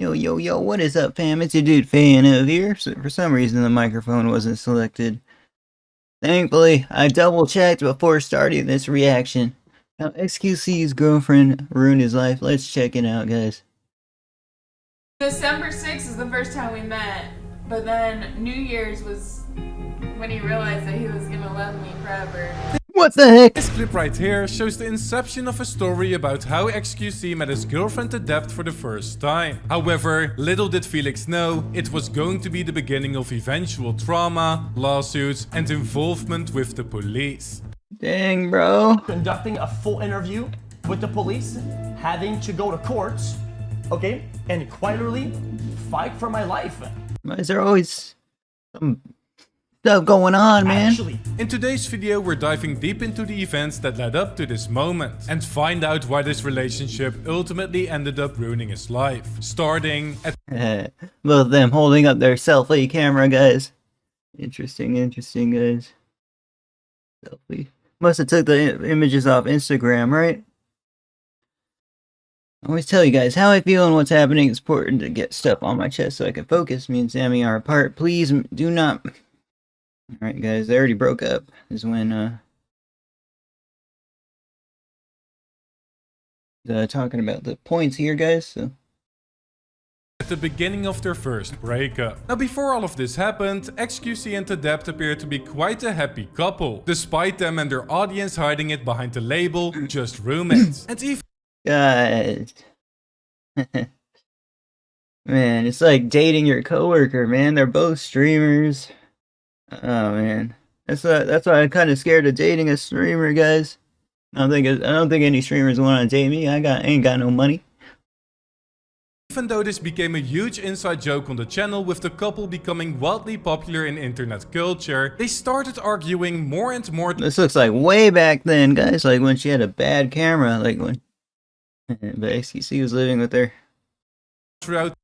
Yo, yo, yo, what is up, fam? It's your dude FanOF here. So for some reason, the microphone wasn't selected. Thankfully, I double-checked before starting this reaction. How xQc's girlfriend ruined his life. Let's check it out, guys. December 6th is the first time we met, but then New Year's was when he realized that he was gonna love me forever. What the heck? This clip right here shows the inception of a story about how xQc met his girlfriend Adept for the first time. However, little did Felix know, it was going to be the beginning of eventual trauma, lawsuits, and involvement with the police. Dang, bro. Conducting a full interview with the police, having to go to court, okay, and quite literally fight for my life. Why is there always some stuff going on, man? Actually, in today's video, we're diving deep into the events that led up to this moment and find out why this relationship ultimately ended up ruining his life. Starting at Both of them holding up their selfie camera, guys. Interesting, guys. Selfie. Must have took the images off Instagram, right? I always tell you guys how I feel and what's happening. It's important to get stuff on my chest so I can focus. Me and Sammy are apart. Please do not. Alright, guys, they already broke up. Is when, talking about the points here, guys, so. At the beginning of their first breakup. Now, before all of this happened, xQc and Adept appeared to be quite a happy couple, despite them and their audience hiding it behind the label just roommates. And even Guys. Man, it's like dating your coworker, man. They're both streamers. Oh man, that's why I'm kind of scared of dating a streamer, guys. I don't think any streamers want to date me. Ain't got no money. Even though this became a huge inside joke on the channel with the couple becoming wildly popular in internet culture, they started arguing more and more. This looks like way back then, guys. Like when she had a bad camera, like when. But xQc was living with her. Throughout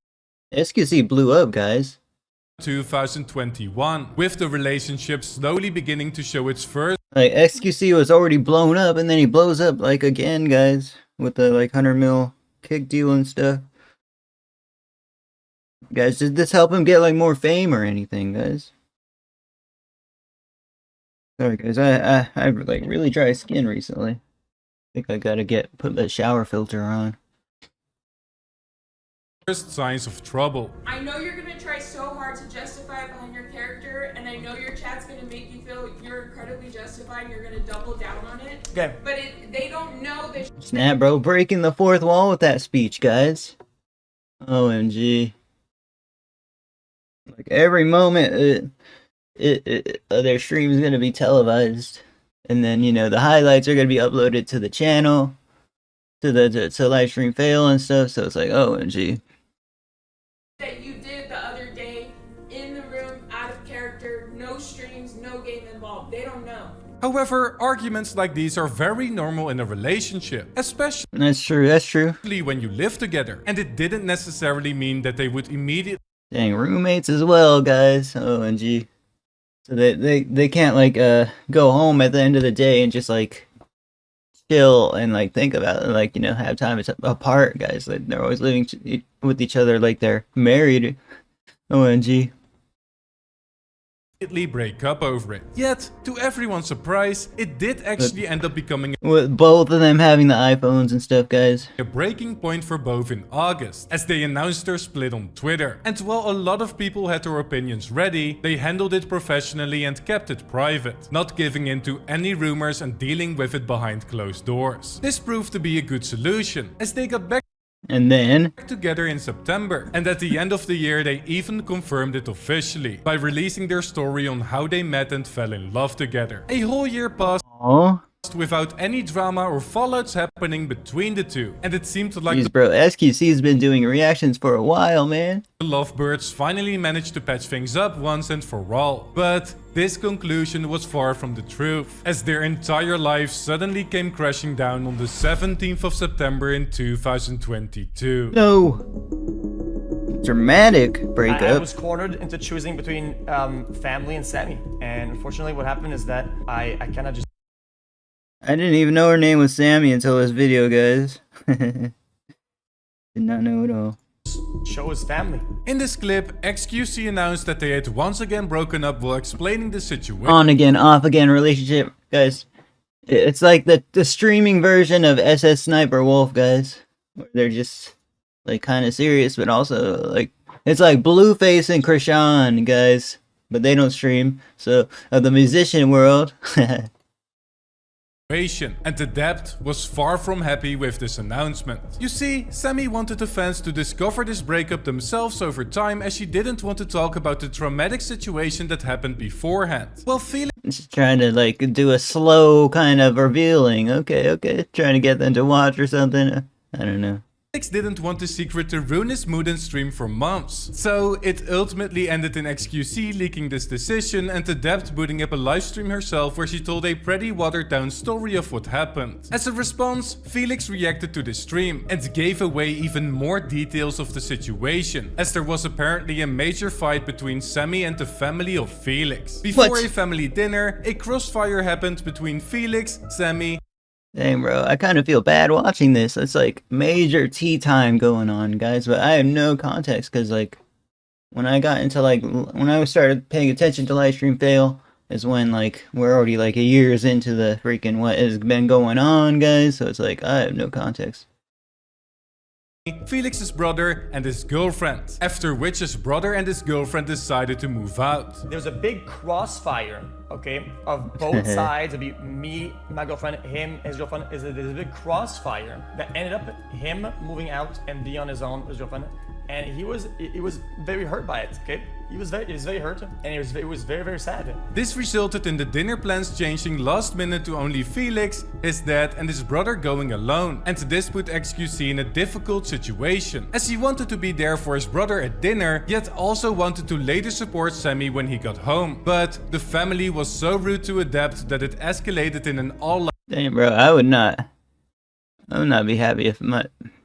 xQc blew up, guys. 2021, with the relationship slowly beginning to show its first. Like xQc was already blown up, and then he blows up like again, guys, with the like 100 mil kick deal and stuff. Guys, did this help him get like more fame or anything, guys? Sorry, guys, I like really dry skin recently. I think I gotta put that shower filter on. First signs of trouble. I know you're gonna try so hard to justify behind your character, and I know your chat's gonna make you feel you're incredibly justified and you're gonna double down on it. okay, But they don't know that. Snap, bro, breaking the fourth wall with that speech, guys. OMG. Like every moment, their stream is gonna be televised, and then you know the highlights are gonna be uploaded to the channel, to live stream fail and stuff. So it's like OMG. That you did the other day in the room, out of character, no streams, no game involved. They don't know. However, arguments like these are very normal in a relationship, especially That's true. when you live together, and it didn't necessarily mean that they would immediately. Dang, roommates as well, guys. OMG. So they can't like go home at the end of the day and just like chill and like think about it, like, you know, have time apart, guys. Like they're always living with each other like they're married. OMG. Break up over it. Yet, to everyone's surprise, it did actually end up becoming With both of them having the iPhones and stuff, guys. a breaking point for both in August, as they announced their split on Twitter. And while a lot of people had their opinions ready, they handled it professionally and kept it private, not giving in to any rumors and dealing with it behind closed doors. This proved to be a good solution, as they got back And then together in September, and at the end of the year they even confirmed it officially by releasing their story on how they met and fell in love together. A whole year passed oh, without any drama or fallouts happening between the two, and it seemed like jeez, bro, xQc's been doing reactions for a while, man. the lovebirds finally managed to patch things up once and for all. But this conclusion was far from the truth, as their entire life suddenly came crashing down on the 17th of September in 2022. No. Dramatic I breakup. was cornered into choosing between family and Sammy, and unfortunately what happened is that I kind of just I didn't even know her name was Sammy until this video, guys. Did not know at all. show his family. In this clip, xQc announced that they had once again broken up while explaining the situation. On again, off again relationship, guys. It's like the streaming version of SS Sniper Wolf, guys. Where they're just like kind of serious, but also like it's like Blueface and Krishan, guys. But they don't stream, so of the musician world. And the Debt was far from happy with this announcement. You see, Sammy wanted the fans to discover this breakup themselves over time, as she didn't want to talk about the traumatic situation that happened beforehand. Well, Felix Just trying to like do a slow kind of revealing. Okay, trying to get them to watch or something. I don't know. didn't want the secret to ruin his mood and stream for months. So it ultimately ended in xQc leaking this decision and the Debt booting up a livestream herself where she told a pretty watered down story of what happened. As a response, Felix reacted to the stream and gave away even more details of the situation, as there was apparently a major fight between Sammy and the family of Felix. Before a family dinner, a crossfire happened between Felix, Sammy, Dang, bro, I kind of feel bad watching this. It's like major tea time going on, guys, but I have no context because, like, when I got into, like, when I started paying attention to Livestream Fail is when, like, we're already, like, a years into the freaking what has been going on, guys, so it's like, I have no context. Felix's brother and his girlfriend, after which his brother and his girlfriend decided to move out. There was a big crossfire, okay, of both sides. It'd be me, my girlfriend, him, his girlfriend. There's a big crossfire that ended up him moving out and being on his own, his girlfriend. And he was very hurt by it, okay? He was very hurt, and it was very, very sad. This resulted in the dinner plans changing last minute to only Felix, his dad, and his brother going alone. And this put xQc in a difficult situation, as he wanted to be there for his brother at dinner, yet also wanted to later support Sammy when he got home. But the family was so rude to Debt that it escalated in an all-out. Damn, bro, I would not be happy if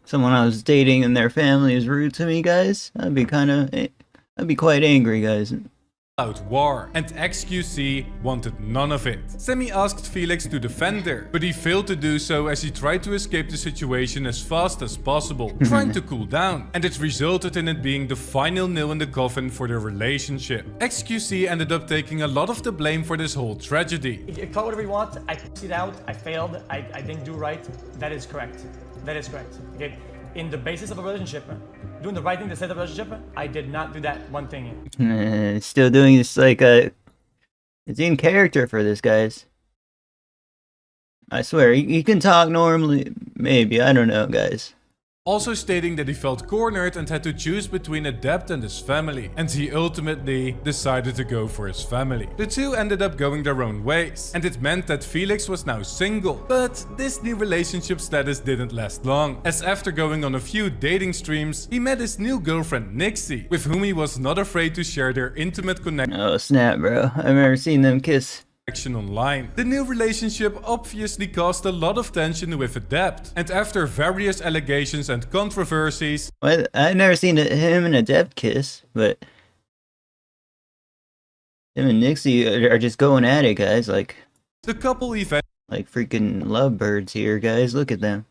someone I was dating and their family is rude to me, guys. I'd be quite angry, guys. War, and xQc wanted none of it. Sammy asked Felix to defend her, but he failed to do so as he tried to escape the situation as fast as possible, trying to cool down, and it resulted in it being the final nail in the coffin for their relationship. xQc ended up taking a lot of the blame for this whole tragedy. You call whatever you want. I it out. I failed. I didn't do right. That is correct. That is correct. Okay. In the basis of a relationship, doing the right thing to save the relationship, I did not do that one thing. Still doing this like it's in character for this, guys. I swear, you can talk normally, maybe, I don't know, guys. Also stating that he felt cornered and had to choose between Debt and his family, and he ultimately decided to go for his family. The two ended up going their own ways, and it meant that Felix was now single. But this new relationship status didn't last long, as after going on a few dating streams, he met his new girlfriend Nixie, with whom he was not afraid to share their intimate connection. Oh snap, bro, I've never seen them kiss. Online. The new relationship obviously caused a lot of tension with Debt, and after various allegations and controversies, What? I've never seen him and Debt kiss, but him and Nixie are just going at it, guys, like the couple eventually like freaking lovebirds here, guys. Look at them.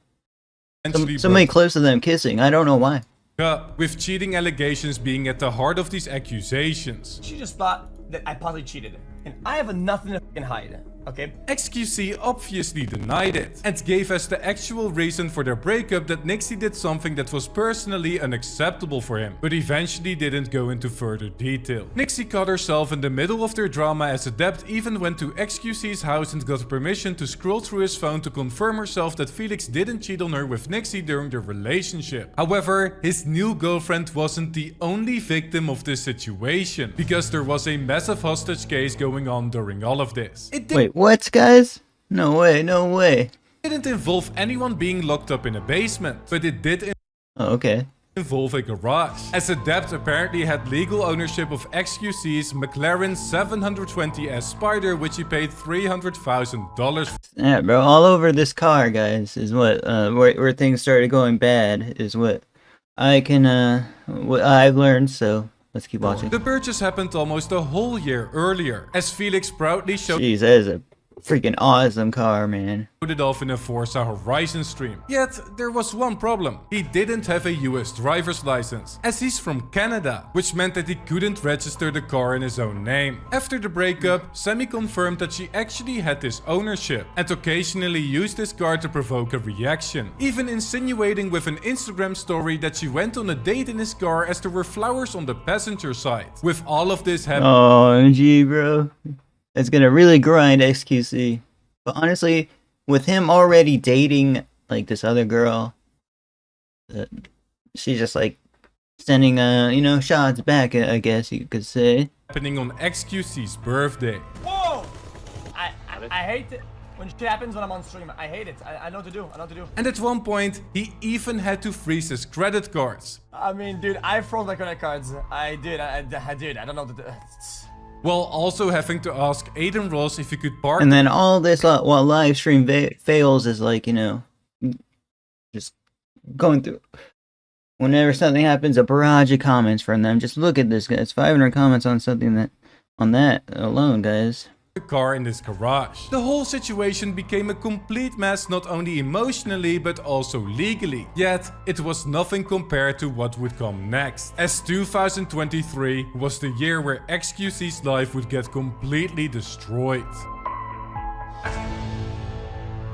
broke Somebody close to them kissing. I don't know why. up, with cheating allegations being at the heart of these accusations. She just thought that I probably cheated, and I have nothing to fucking hide. Okay. xQc obviously denied it, and gave as the actual reason for their breakup that Nixie did something that was personally unacceptable for him, but eventually didn't go into further detail. Nixie caught herself in the middle of their drama as Debt even went to xQc's house and got permission to scroll through his phone to confirm herself that Felix didn't cheat on her with Nixie during their relationship. However, his new girlfriend wasn't the only victim of this situation, because there was a massive hostage case going on during all of this. Wait, what, guys? No way, no way. Didn't involve anyone being locked up in a basement, but it did Oh, okay. involve a garage, as Debt apparently had legal ownership of xQc's McLaren 720S Spider, which he paid $300,000 for. Yeah, bro, all over this car, guys, is what, where things started going bad, is what what I've learned, so let's keep watching. The purchase happened almost a whole year earlier, as Felix proudly showed Jeez, that is a freaking awesome car, man. It off in a Forza Horizon stream. Yet, there was one problem. He didn't have a US driver's license, as he's from Canada, which meant that he couldn't register the car in his own name. After the breakup, Sammy confirmed that she actually had this ownership, and occasionally used this car to provoke a reaction, even insinuating with an Instagram story that she went on a date in his car as there were flowers on the passenger side. With all of this happening, OMG, bro. It's gonna really grind XQC. But honestly, with him already dating like this other girl, she's just like sending you know, shots back, I guess you could say. on xQc's birthday. Whoa! I hate it when shit happens when I'm on stream. I hate it. I know what to do. I know what to do. And at one point, he even had to freeze his credit cards. I mean, dude, I froze my credit cards. I did. I don't know what to do. While also having to ask Aiden Ross if he could park. And then all this while live stream fails is like, you know, just going through. Whenever something happens, a barrage of comments from them. Just look at this, guys. 500 comments on something on that alone, guys. The car in his garage. The whole situation became a complete mess, not only emotionally but also legally. Yet it was nothing compared to what would come next, as 2023 was the year where xQc's life would get completely destroyed.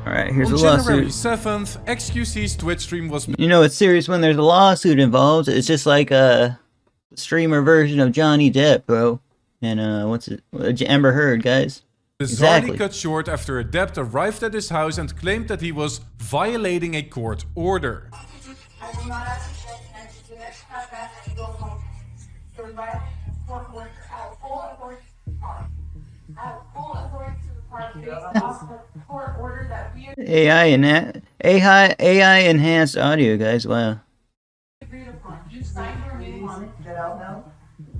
Alright, here's On a January lawsuit. 7th, xQc's Twitch stream was You know, it's serious when there's a lawsuit involved. It's just like a streamer version of Johnny Depp, bro. And what's it? Amber Heard, guys. bizarrely cut short after a Depp arrived at his house and claimed that he was violating a court order. I will not ask you and the next time that you go home. You're right. Court order. I have full authority to the park. I have full authority to the park based off the court order that we AI enhanced audio, guys. Wow. agreed upon. You signed your name on it. Get out now.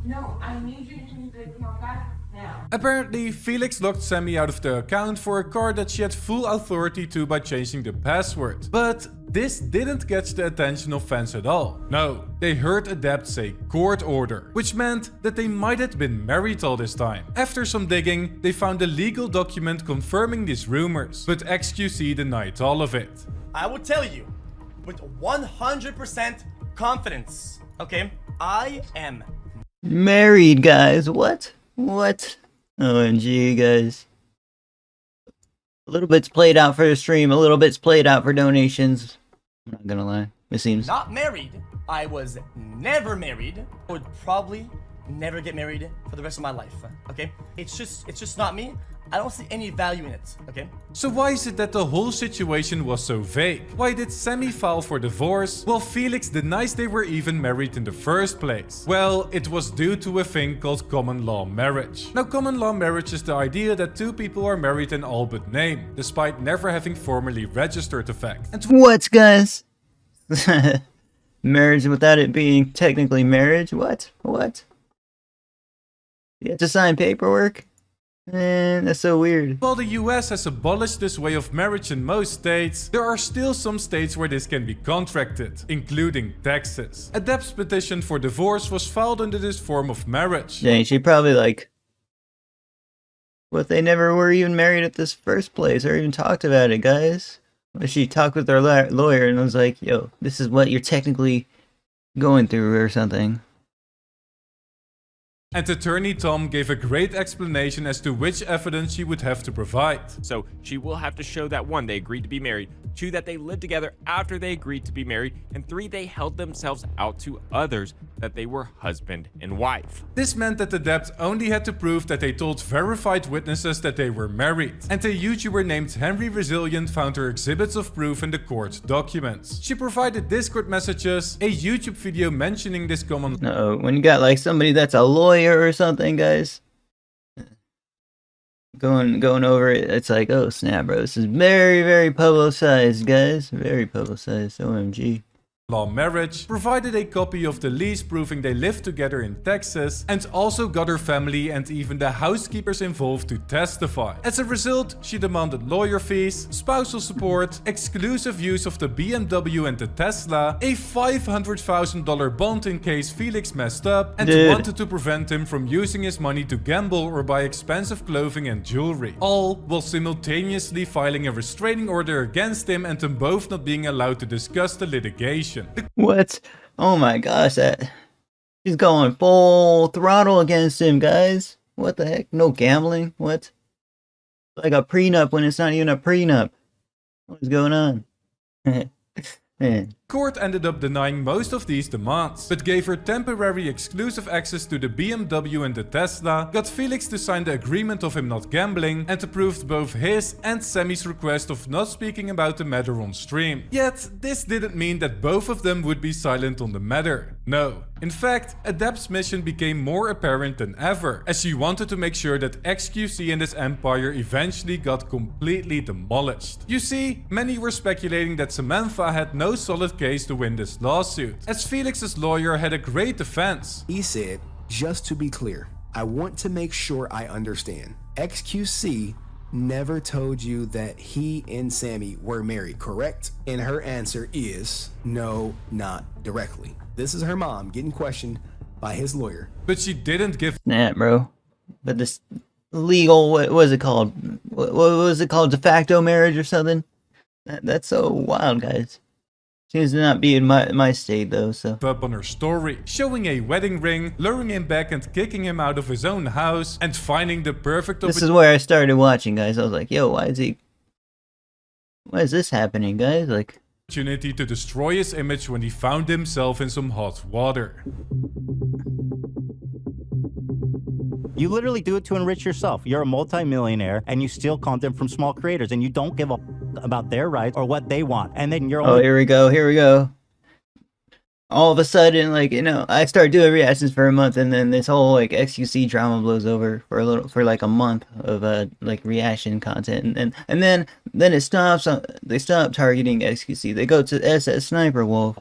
No, I need you to come back now. Apparently, Felix locked Sammy out of the account for a card that she had full authority to by changing the password. But this didn't catch the attention of fans at all. No, they heard Adept say court order, which meant that they might have been married all this time. After some digging, they found a legal document confirming these rumors, but xQc denied all of it. I will tell you with 100% confidence, okay? I am Married, guys. What? OMG, guys. A little bit's played out for the stream, a little bit's played out for donations. I'm not gonna lie. It seems. not married. I was never married. I would probably never get married for the rest of my life, okay? It's just not me. I don't see any value in it, okay? So why is it that the whole situation was so vague? Why did Sammy file for divorce while Felix denies they were even married in the first place? Well, it was due to a thing called common law marriage. Now, common law marriage is the idea that two people are married in all but name, despite never having formally registered the fact. And What, guys? Marriage without it being technically marriage? What? You have to sign paperwork? That's so weird. while the US has abolished this way of marriage in most states, there are still some states where this can be contracted, including Texas. Adept's petition for divorce was filed under this form of marriage. Dang, she probably like... What, they never were even married at this first place, or even talked about it, guys? Or she talked with their lawyer and was like, yo, this is what you're technically going through or something. And attorney Tom gave a great explanation as to which evidence she would have to provide. So she will have to show that 1, they agreed to be married, 2, that they lived together after they agreed to be married, and 3, they held themselves out to others that they were husband and wife. This meant that the Adept only had to prove that they told verified witnesses that they were married. And a YouTuber named Henry Resilient found her exhibits of proof in the court documents. She provided Discord messages, a YouTube video mentioning this common No, when you got like somebody that's a lawyer or something, guys, going over it, it's like, oh snap, bro, this is very, very publicized, guys, very publicized. OMG. law marriage, provided a copy of the lease proving they lived together in Texas, and also got her family and even the housekeepers involved to testify. As a result, she demanded lawyer fees, spousal support, exclusive use of the BMW and the Tesla, a $500,000 bond in case Felix messed up, and wanted to prevent him from using his money to gamble or buy expensive clothing and jewelry. All while simultaneously filing a restraining order against him and them both not being allowed to discuss the litigation. What? Oh my gosh, that she's going full throttle against him, guys. What the heck? No gambling? What? Like a prenup when it's not even a prenup. What's going on? Man. Court ended up denying most of these demands, but gave her temporary exclusive access to the BMW and the Tesla, got Felix to sign the agreement of him not gambling, and approved both his and Sammy's request of not speaking about the matter on stream. Yet, this didn't mean that both of them would be silent on the matter. No. In fact, Adept's mission became more apparent than ever, as she wanted to make sure that xQc and his empire eventually got completely demolished. You see, many were speculating that Samantha had no solid case to win this lawsuit, as Felix's lawyer had a great defense. He said, just to be clear, I want to make sure I understand. xQc never told you that he and Sammy were married, correct? And her answer is, no, not directly. This is her mom getting questioned by his lawyer. But she didn't give Nah, bro. But this legal, what was it called? What was it called? De facto marriage or something? That's so wild, guys. Seems to not be in my state though, so. up on her story, showing a wedding ring, luring him back and kicking him out of his own house, and finding the perfect This is where I started watching, guys. I was like, yo, why is this happening, guys? Like, opportunity to destroy his image when he found himself in some hot water. You literally do it to enrich yourself. You're a multimillionaire and you steal content from small creators and you don't give a about their rights or what they want. And then you're oh, here we go. All of a sudden, like, you know, I start doing reactions for a month, and then this whole like xQc drama blows over for like a month of like reaction content, and then it stops. They stop targeting xQc. They go to SS Sniper Wolf.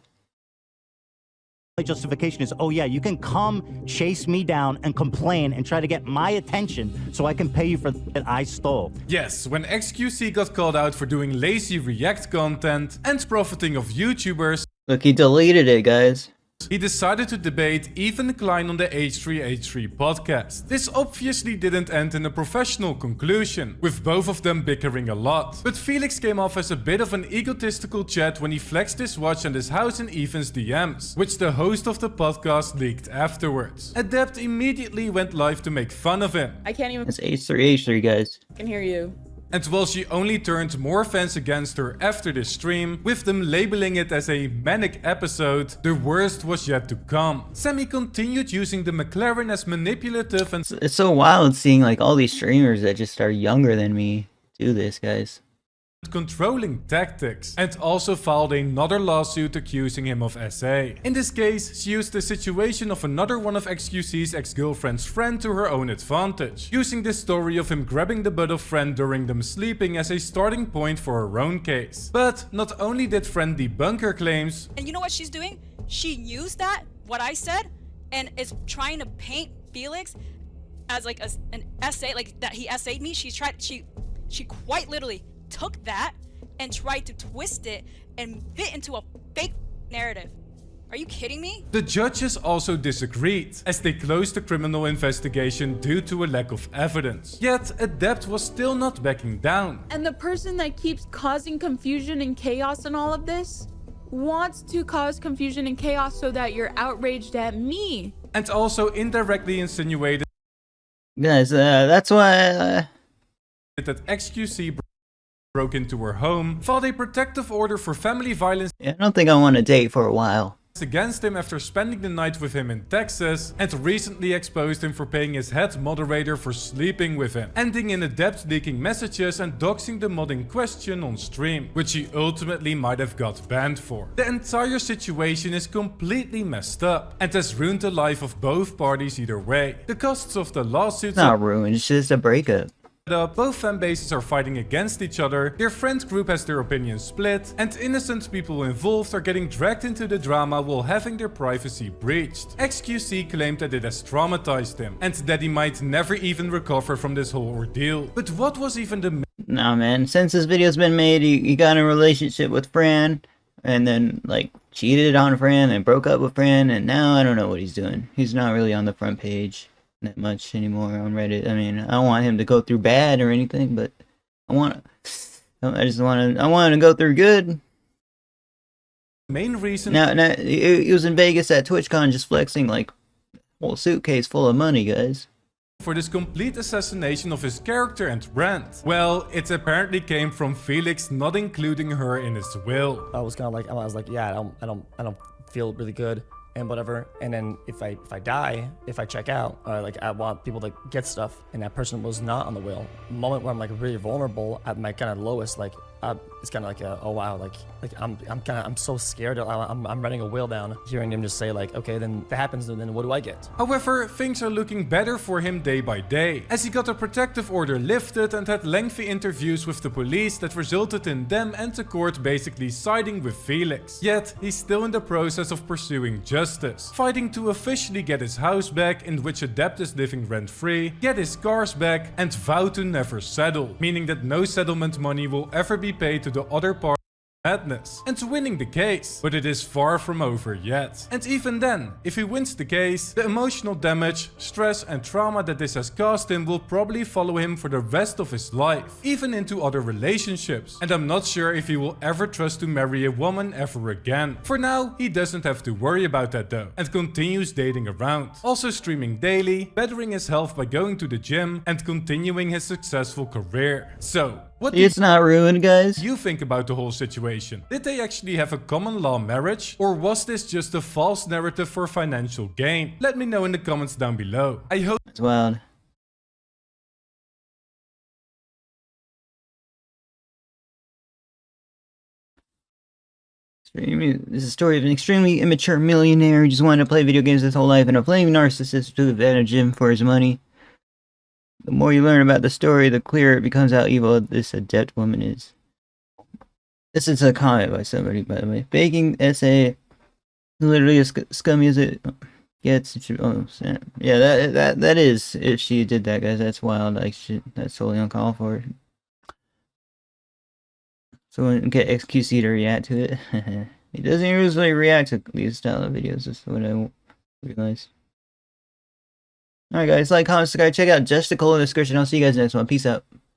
justification is, oh yeah, you can come chase me down and complain and try to get my attention so I can pay you for that I stole. Yes, when xQc got called out for doing lazy React content and profiting of YouTubers, Look, he deleted it, guys. he decided to debate Ethan Klein on the H3H3 podcast. This obviously didn't end in a professional conclusion, with both of them bickering a lot. But Felix came off as a bit of an egotistical chat when he flexed his watch and his house in Ethan's DMs, which the host of the podcast leaked afterwards. Adept immediately went live to make fun of him. I can't even It's H3H3, guys. can hear you. And while she only turned more fans against her after this stream, with them labeling it as a manic episode, the worst was yet to come. Sammy continued using the McLaren as manipulative and It's so wild seeing like all these streamers that just are younger than me do this, guys. controlling tactics, and also filed another lawsuit accusing him of SA. In this case, she used the situation of another one of xQc's ex-girlfriend's friend to her own advantage, using this story of him grabbing the butt of friend during them sleeping as a starting point for her own case. But not only did friend debunk her claims, And you know what she's doing? She used that, what I said, and is trying to paint Felix as like an essay, like that he essayed me. She quite literally took that and tried to twist it and fit into a fake narrative. Are you kidding me? the judges also disagreed, as they closed the criminal investigation due to a lack of evidence. Yet, Adept was still not backing down. And the person that keeps causing confusion and chaos in all of this wants to cause confusion and chaos so that you're outraged at me. And also indirectly insinuated Guys, that's why that xQc broke into her home, filed a protective order for family violence I don't think I want to date for a while. against him after spending the night with him in Texas, and recently exposed him for paying his head moderator for sleeping with him, ending in Adept leaking messages and doxing the mod in question on stream, which he ultimately might have got banned for. The entire situation is completely messed up, and has ruined the life of both parties either way. The costs of the lawsuits It's not ruined, it's just a breakup. up, both fan bases are fighting against each other, their friend group has their opinions split, and innocent people involved are getting dragged into the drama while having their privacy breached. xQc claimed that it has traumatized him, and that he might never even recover from this whole ordeal. But what was even the Nah, man, since this video's been made, he got in a relationship with Fran, and then, like, cheated on Fran, and broke up with Fran, and now I don't know what he's doing. He's not really on the front page that much anymore on Reddit. I mean, I don't want him to go through bad or anything, but I want him to go through good. main reason Now, he was in Vegas at TwitchCon just flexing like a whole suitcase full of money, guys. for this complete assassination of his character and brand? Well, it apparently came from Felix not including her in his will. I was kind of like, I was like, yeah, I don't feel really good and whatever. And then if I die, if I check out, like I want people to get stuff, and that person was not on the will. The moment where I'm like really vulnerable at my kind of lowest, like it's kind of like oh wow, like I'm so scared. I'm running a will down, hearing him just say like, okay, then if that happens, then what do I get? However, things are looking better for him day by day, as he got a protective order lifted and had lengthy interviews with the police that resulted in them and the court basically siding with Felix. Yet, he's still in the process of pursuing justice, fighting to officially get his house back in which a debt is living rent-free, get his cars back, and vow to never settle, meaning that no settlement money will ever be paid to the other party. Madness, and winning the case, but it is far from over yet. And even then, if he wins the case, the emotional damage, stress and trauma that this has caused him will probably follow him for the rest of his life, even into other relationships, and I'm not sure if he will ever trust to marry a woman ever again. For now, he doesn't have to worry about that though, and continues dating around, also streaming daily, bettering his health by going to the gym, and continuing his successful career. So, what do It's not ruined, guys. you think about the whole situation? Did they actually have a common law marriage? Or was this just a false narrative for financial gain? Let me know in the comments down below. I hope It's wild. This is a story of an extremely immature millionaire who just wanted to play video games his whole life, and a flaming narcissist who took advantage of him for his money. The more you learn about the story, the clearer it becomes how evil this adept woman is. This is a comment by somebody, by the way. Baking essay, literally as scummy as it gets. Oh, snap. Yeah, that is, if she did that, guys, that's wild. Like, shit, that's totally uncalled for. So we can get xQc to react to it. He doesn't usually react to these style of videos, that's what I realized. Alright guys, like, comment, subscribe, check out Justical in the description. I'll see you guys next one. Peace out.